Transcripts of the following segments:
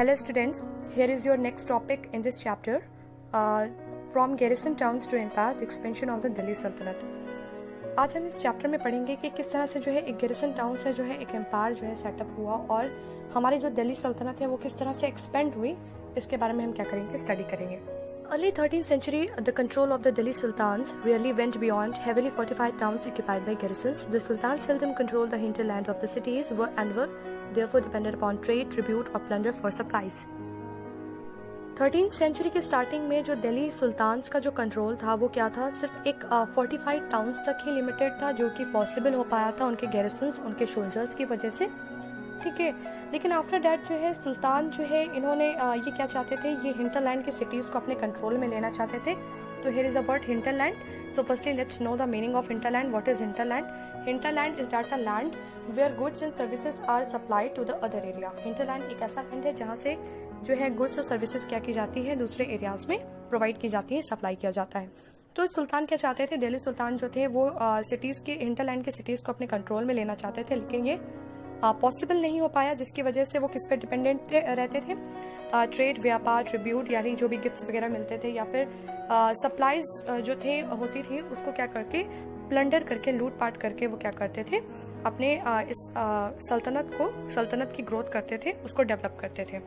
Hello students, here is your next topic in this chapter, from garrison towns to empire, the expansion of the Delhi Sultanate. आज हम इस chapter में पढ़ेंगे कि किस तरह से जो है एक garrison town से जो है एक एम्पायर जो है सेटअप हुआ और हमारी जो दिल्ली सल्तनत है वो किस तरह से एक्सपेंड हुई, इसके बारे में हम क्या करेंगे, स्टडी करेंगे. Early 13th century, the control of the Delhi sultans rarely went beyond heavily fortified towns occupied by garrisons. The sultans seldom controlled the hinterland of the cities and were therefore dependent upon trade, tribute or plunder for supplies. 13th century के starting में जो Delhi sultans का जो control था वो क्या था, सिर्फ एक फोर्टिफाइड टाउन्स तक ही लिमिटेड था, जो कि पॉसिबल हो पाया था उनके गैरिसन्स, उनके सोल्जर्स की वजह से. ठीक है, लेकिन आफ्टर डैट जो है सुल्तान जो है इन्होंने ये क्या चाहते थे, ये हिंटरलैंड की सिटीज को अपने कंट्रोल में लेना चाहते थे. तो here is a word hinterland. So firstly let's know the meaning of hinterland. What is hinterland? Hinterland is that a land where goods and services are supplied to the other area. Hinterland एक ऐसा land है जहाँ से जो है goods और services क्या की जाती है, दूसरे एरियाज में प्रोवाइड की जाती है, सप्लाई किया जाता है. तो सुल्तान क्या चाहते थे, दिल्ली सुल्तान जो थे वो सिटीज के, हिंटरलैंड के सिटीज को अपने कंट्रोल में लेना चाहते थे, लेकिन ये पॉसिबल नहीं हो पाया, जिसकी वजह से वो किस पे डिपेंडेंट रहते थे, ट्रेड, व्यापार, ट्रिब्यूट यानी जो भी गिफ्ट्स वगैरह मिलते थे या फिर सप्लाईज जो थे होती थी, उसको क्या करके प्लंडर करके, लूटपाट करके वो क्या करते थे, अपने इस सल्तनत की ग्रोथ करते थे, उसको डेवलप करते थे.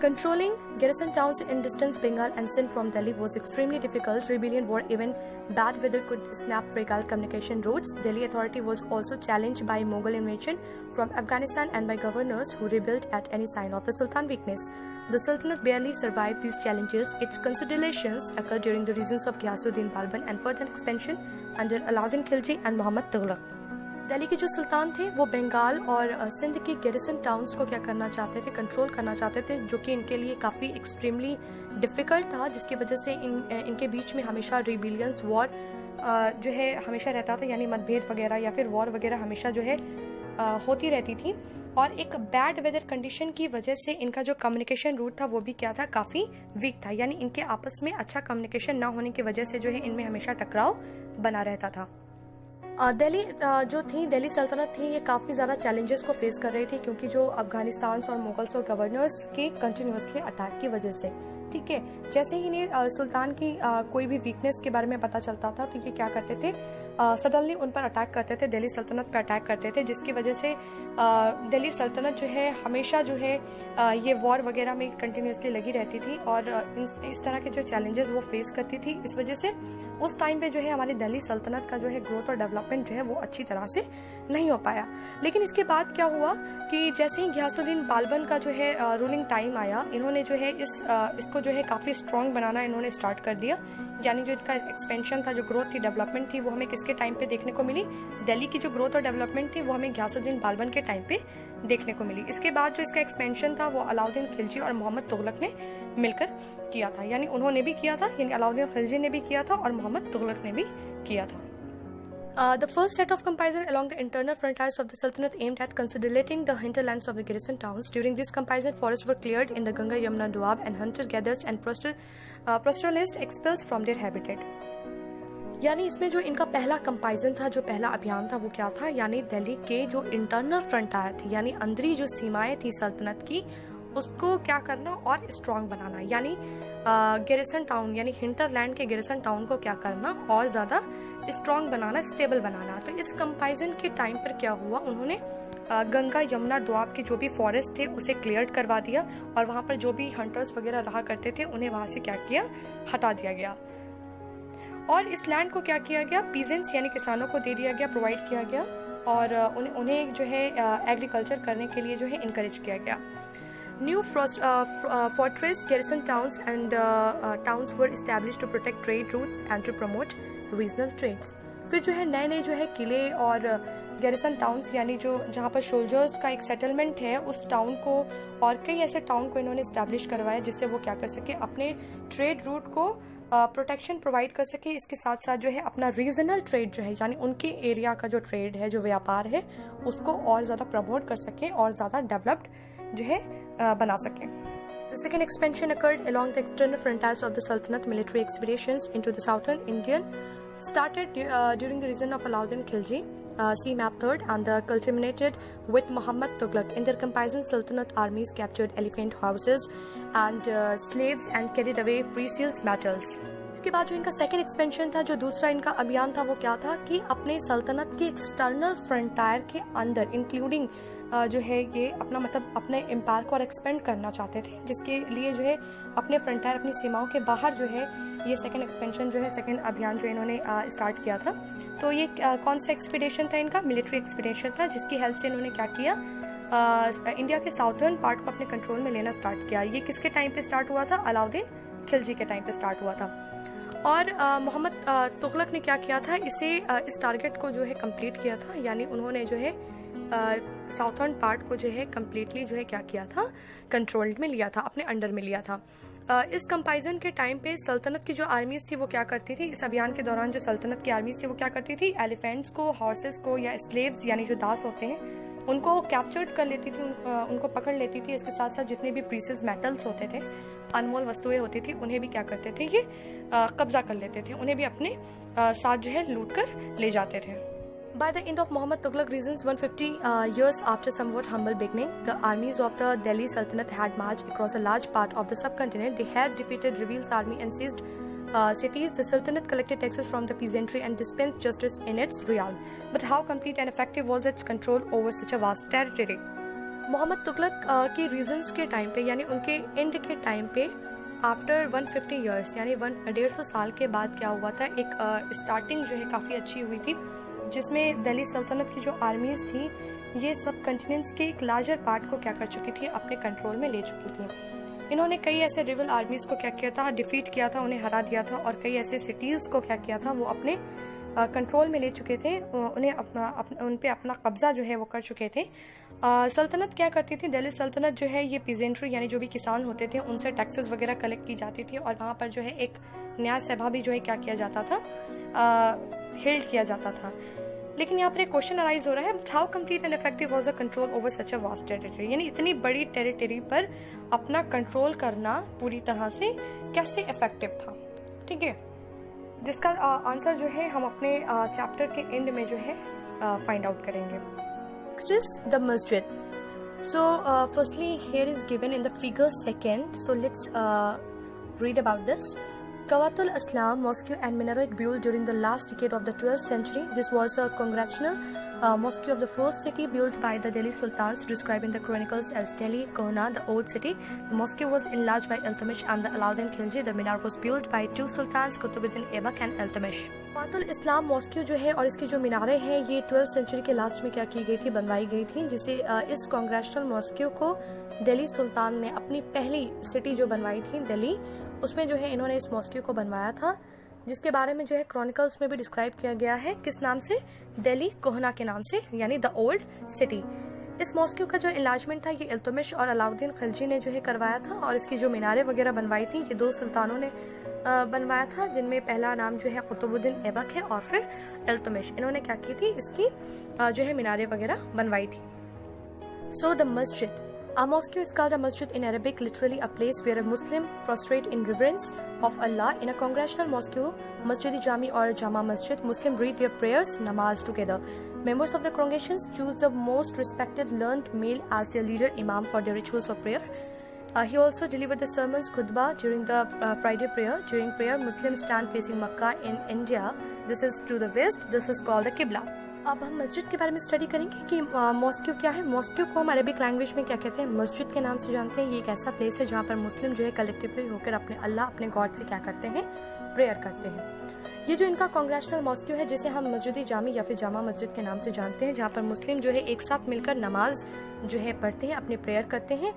Controlling garrison towns in distant Bengal and Sindh from Delhi was extremely difficult. Rebellion, war, even bad weather could snap fragile communication routes. Delhi authority was also challenged by Mughal invasion from Afghanistan and by governors who rebelled at any sign of the Sultan weakness. The Sultanate barely survived these challenges. Its consolidations occurred during the reigns of Ghiyasuddin Balban and further expansion under Alauddin Khilji and Muhammad Tughlaq. Delhi के जो सुल्तान थे वो बंगाल और सिंध की garrison towns को क्या करना चाहते थे, कंट्रोल करना चाहते थे, जो कि इनके लिए काफ़ी एक्सट्रीमली डिफ़िकल्ट था, जिसकी वजह से इनके बीच में हमेशा रिबिलियंस, वॉर जो है हमेशा रहता था, यानी मतभेद वगैरह या फिर वॉर वगैरह हमेशा जो है होती रहती थी. और एक बैड वेदर कंडीशन की वजह से इनका जो कम्युनिकेशन रूट था वो भी क्या था, काफ़ी वीक था, यानी इनके आपस में अच्छा कम्युनिकेशन ना होने की वजह से जो है इनमें हमेशा टकराव बना रहता था. दिल्ली जो थी, दिल्ली सल्तनत थी, ये काफ़ी ज़्यादा चैलेंजेस को फेस कर रही थी, क्योंकि जो अफगानिस्तान और मुगल्स और गवर्नर्स के कंटिन्यूसली अटैक की वजह से. ठीक है, जैसे ही इन्हें सुल्तान की कोई भी वीकनेस के बारे में पता चलता था तो ये क्या करते थे, सडनली उन पर अटैक करते थे, दिल्ली सल्तनत पर अटैक करते थे, जिसकी वजह से दिल्ली सल्तनत जो है हमेशा जो है ये वॉर वगैरह में कंटिन्यूसली लगी रहती थी और इस तरह के जो चैलेंजेस वो फेस करती थी. इस वजह से उस टाइम पे जो है हमारी दिल्ली सल्तनत का जो है ग्रोथ और डेवलपमेंट जो है वो अच्छी तरह से नहीं हो पाया. लेकिन इसके बाद क्या हुआ कि जैसे ही घियासुद्दीन बालबन का जो है रूलिंग टाइम आया, इन्होंने जो है इसको जो है काफ़ी स्ट्रॉन्ग बनाना इन्होंने स्टार्ट कर दिया. यानी जो इनका एक्सपेंशन था, जो ग्रोथ थी, डेवलपमेंट थी, वो हमें किसके टाइम पे देखने को मिली, दिल्ली की जो ग्रोथ और डेवलपमेंट थी वो हमें घियासुद्दीन बालबन के टाइम पे देखने को मिली. इसके बाद जो इसका एक्सपेंशन था वो अलाउद्दीन खिलजी और मोहम्मद तुगलक ने मिलकर किया था, यानी उन्होंने भी किया था, यानी अलाउद्दीन खिलजी ने भी किया था और मोहम्मद तुगलक ने भी किया था. The first set of comparison along the internal frontiers of the Sultanate aimed at consolidating the hinterlands of the garrison towns. During this comparison, forests were cleared in the Ganga Yamuna Doab and hunter-gatherers and pastoralists expelled from their habitat. यानी इसमें जो इनका पहला comparison था, जो पहला अभियान था वो क्या था, यानी दिल्ली के जो इंटरनल फ्रंटायर थी, यानी अंदरी जो सीमाएं थी सल्तनत की, उसको क्या करना और स्ट्रॉन्ग बनाना, यानी गैरिसन टाउन यानी हिंटरलैंड के गैरिसन टाउन को क्या करना और ज़्यादा स्ट्रॉन्ग बनाना, स्टेबल बनाना. तो इस कंपैरिजन के टाइम पर क्या हुआ, उन्होंने गंगा यमुना दोआब के जो भी फॉरेस्ट थे उसे क्लियर करवा दिया और वहाँ पर जो भी हंटर्स वगैरह रहा करते थे उन्हें वहाँ से क्या किया, हटा दिया गया. और इस लैंड को क्या किया गया, पीजेंट्स यानी किसानों को दे दिया गया, प्रोवाइड किया गया और उन्हें जो है एग्रीकल्चर करने के लिए जो है इनकरेज किया गया. New fortress, garrison towns and towns were established to protect trade routes and to promote regional trades. फिर जो है नए नए जो है किले और गैरिसन टाउन्स, यानी जो जहाँ पर सोल्जर्स का एक सेटलमेंट है, उस टाउन को और कई ऐसे टाउन को इन्होंने इस्टेब्लिश करवाया, जिससे वो क्या कर सके, अपने ट्रेड रूट को प्रोटेक्शन प्रोवाइड कर सके. इसके साथ साथ जो है अपना रीजनल ट्रेड जो है, यानी उनके एरिया का जो ट्रेड है, जो व्यापार है, उसको और ज़्यादा प्रमोट कर सके और ज़्यादा डेवलप्ड जो है बना सके. The second expansion occurred along the external frontiers of the Sultanate. Military expeditions into the southern Indian started during the reign of Alauddin Khilji. see map third, and culminated with Muhammad Tughlaq. In their comparison, Sultanate armies captured elephant houses and slaves and carried away precious metals. इसके बाद जो इनका second expansion था, जो दूसरा इनका अभियान था, वो क्या था कि अपने सल्तनत के एक्सटर्नल फ्रंटायर के अंदर इंक्लूडिंग जो है ये अपना मतलब अपने एम्पायर को और एक्सपेंड करना चाहते थे, जिसके लिए जो है अपने फ्रंटायर अपनी सीमाओं के बाहर जो है ये सेकंड एक्सपेंशन जो है सेकंड अभियान जो इन्होंने स्टार्ट किया था। तो ये कौन सा एक्सपीडिशन था इनका? मिलिट्री एक्सपीडिशन था, जिसकी हेल्प से इन्होंने क्या किया, इंडिया के साउथर्न पार्ट को अपने कंट्रोल में लेना स्टार्ट किया। ये किसके टाइम पे स्टार्ट हुआ था? अलाउद्दीन खिलजी के टाइम पे स्टार्ट हुआ था। और मोहम्मद तुगलक ने क्या किया था, इस टारगेट को जो है कंप्लीट किया था, यानी उन्होंने जो है साउथर्न पार्ट को जो है कम्प्लीटली जो है क्या किया था, कंट्रोल में लिया था, अपने अंडर में लिया था। इस कंपैरिजन के टाइम पे सल्तनत की जो आर्मीज थी वो क्या करती थी, इस अभियान के दौरान जो सल्तनत की आर्मीज थी वो क्या करती थी, एलिफेंट्स को, हॉर्सेस को या स्लेव्स यानी जो दास होते हैं उनको कैप्चर्ड कर लेती थी, उनको पकड़ लेती थी। इसके साथ साथ जितने भी प्रीसियस मेटल्स होते थे, अनमोल वस्तुएं होती थी, उन्हें भी क्या करते थे, ये कब्जा कर लेते थे, उन्हें भी अपने साथ जो है लूट कर ले जाते थे। By the end of Muhammad Tughlaq reigns 150 years after somewhat humble beginning, the armies of the Delhi Sultanate had marched across a large part of the subcontinent. They had defeated Rabi''s army and seized cities. The Sultanate collected taxes from the peasantry and dispensed justice in its realm. But how complete and effective was its control over such a vast territory? Mohammad Tughlaq के regions के time पे, यानी उनके and के time पे after 150 years यानी 150 साल के बाद क्या हुआ था, एक स्टार्टिंग जो है काफ़ी अच्छी हुई थी, जिसमें दिल्ली सल्तनत की जो आर्मीज थी ये सब कंटिनेंट्स के एक लार्जर पार्ट को क्या कर चुकी थी, अपने कंट्रोल में ले चुकी थी। इन्होंने कई ऐसे रिवल आर्मीज को क्या किया था, डिफीट किया था, उन्हें हरा दिया था, और कई ऐसे सिटीज को क्या किया था, वो अपने कंट्रोल में ले चुके थे, उन्हें उन पे अपना कब्जा जो है वो कर चुके थे। सल्तनत क्या करती थी, दिल्ली सल्तनत जो है ये पीजेंट्री यानी जो भी किसान होते थे उनसे टैक्सेस वगैरह कलेक्ट की जाती थी, और वहाँ पर जो है एक न्याय सभा भी जो है क्या किया जाता था, हेल्ड किया जाता था। लेकिन यहाँ पर एक क्वेश्चन अराइज हो रहा है, how complete and effective was the control over such a vast territory, यानी इतनी बड़ी टेरिटरी पर अपना कंट्रोल करना पूरी तरह से कैसे इफेक्टिव था, ठीक है, जिसका आंसर जो है हम अपने चैप्टर के एंड में जो है फाइंड आउट करेंगे। नेक्स्ट इज द मस्जिद। So firstly here is given in the figure second, so let's read about this. Qawatul Islam Mosque and minaret built during the last decade of the 12th century. This was a congregational mosque of the first city built by the Delhi Sultans, described in the chronicles as Delhi Kohna, the old city. The mosque was enlarged by Iltutmish and the Alauddin Khilji. The minaret was built by two sultans, Qutbuddin Aibak and Iltutmish. Qawatul Islam Mosque जो है और इसकी जो मीनारें हैं ये 12th century के last में क्या की गई थी, बनवाई गई थी, जिसे इस कॉन्ग्रेशनल मॉस्क को दिल्ली सुल्तान ने अपनी पहली सिटी जो बनवाई थी दिल्ली, उसमें जो है इन्होंने इस मॉस्क को बनवाया था, जिसके बारे में जो है क्रॉनिकल्स में भी डिस्क्राइब किया गया है, किस नाम से, दिल्ली कोहना के नाम से, यानी द ओल्ड सिटी। इस मॉस्क का जो इलाजमेंट था ये इल्तुतमिश और अलाउद्दीन खिलजी ने जो है करवाया था, और इसकी जो मीनारें वगैरह बनवाई थी ये दो सुल्तानों ने बनवाया था, जिनमें पहला नाम जो है कुतुबुद्दीन ऐबक है और फिर इल्तुतमिश, इन्होंने क्या की थी, इसकी जो है मीनारें वगैरह बनवाई थी। सो द मस्जिद, a mosque is called a masjid in Arabic, literally a place where a Muslim prostrate in reverence of Allah. In a congregational mosque, Masjid-e-Jami or Jama Masjid, Muslims read their prayers, namaz together. Members of the congregations choose the most respected, learned male as their leader imam for their rituals of prayer. He also delivered the sermons khutbah during the Friday prayer. During prayer, Muslims stand facing Makkah in India. This is to the west. This is called the Qibla. अब हम मस्जिद के बारे में study करेंगे कि mosque क्या है। मॉस्क्यू को हम अरबिक लैंग्वेज में क्या कहते हैं, मस्जिद के नाम से जानते हैं। ये एक ऐसा प्लेस है जहाँ पर मुस्लिम जो है कलेक्टिवली होकर अपने अल्लाह, अपने गॉड से क्या करते हैं, प्रेयर करते हैं। ये जो इनका कॉन्ग्रेशनल मॉस्क्यू है, जिसे हम मस्जिद जामी या फिर जामा मस्जिद के नाम से जानते हैं, जहाँ पर मुस्लिम जो है एक साथ मिलकर नमाज जो है पढ़ते हैं, अपने प्रेयर करते हैं।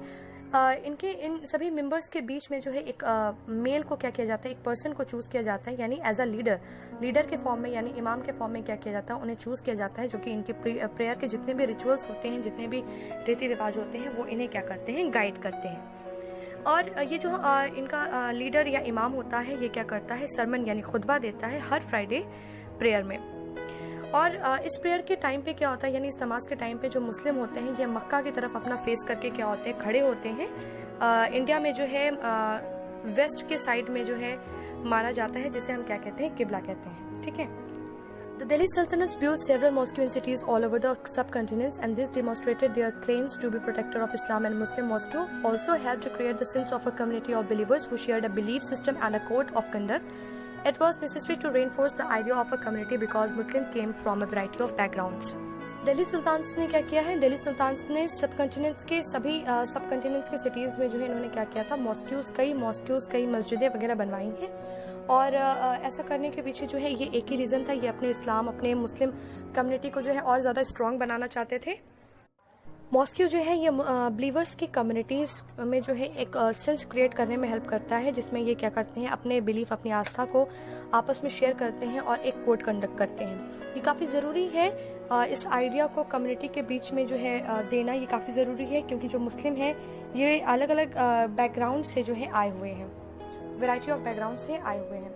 इनके इन सभी मेंबर्स के बीच में जो है एक मेल को क्या किया जाता है, एक पर्सन को चूज किया जाता है, यानी एज अ लीडर के फॉर्म में, यानी इमाम के फॉर्म में क्या किया जाता है, उन्हें चूज किया जाता है, जो कि इनके प्रेयर के जितने भी रिचुअल्स होते हैं, जितने भी रीति रिवाज होते हैं, वो इन्हें क्या करते हैं, गाइड करते हैं। और ये जो इनका लीडर या इमाम होता है, ये क्या करता है, सरमन यानी खुतबा देता है हर फ्राइडे प्रेयर में। और इस प्रेयर के टाइम पे क्या होता है, यानी इस नमाज के टाइम पे जो मुस्लिम होते हैं ये मक्का की तरफ अपना फेस करके क्या होते हैं, खड़े होते हैं। इंडिया में जो है वेस्ट के साइड में जो है माना जाता है, जिसे हम क्या कहते हैं, किबला कहते हैं, ठीक है। The Delhi Sultanates built several mosques in cities all over the subcontinents, and this demonstrated their claims to be protector of Islam and Muslim. Mosque also helped to create the sense of a community of believers who shared a belief system and a code of conduct. It was necessary to reinforce the idea of a community because Muslims came from a variety of backgrounds. Delhi sultans ने क्या किया है? Delhi sultans ने सबकॉन्टिनेंट्स के सभी सबकॉन्टिनेंट्स के cities में जो है इन्होंने क्या किया था, मॉस्क्यूज़ कई मस्जिदें वगैरह बनवाई हैं। और ऐसा करने के पीछे जो है ये एक ही रीज़न था, ये अपने इस्लाम, अपने मुस्लिम कम्युनिटी को जो है और ज़्यादा स्ट्रॉन्ग बनाना चाहते थे। मॉस्क्यू जो है ये बिलीवर्स की कम्युनिटीज़ में जो है एक सेंस क्रिएट करने में हेल्प करता है, जिसमें ये क्या करते हैं, अपने बिलीफ, अपनी आस्था को आपस में शेयर करते हैं और एक कोड कंडक्ट करते हैं। ये काफ़ी ज़रूरी है, इस आइडिया को कम्युनिटी के बीच में जो है देना ये काफ़ी ज़रूरी है, क्योंकि जो मुस्लिम हैं ये अलग अलग बैकग्राउंड से जो है आए हुए हैं, वैरायटी ऑफ बैकग्राउंड से आए हुए हैं।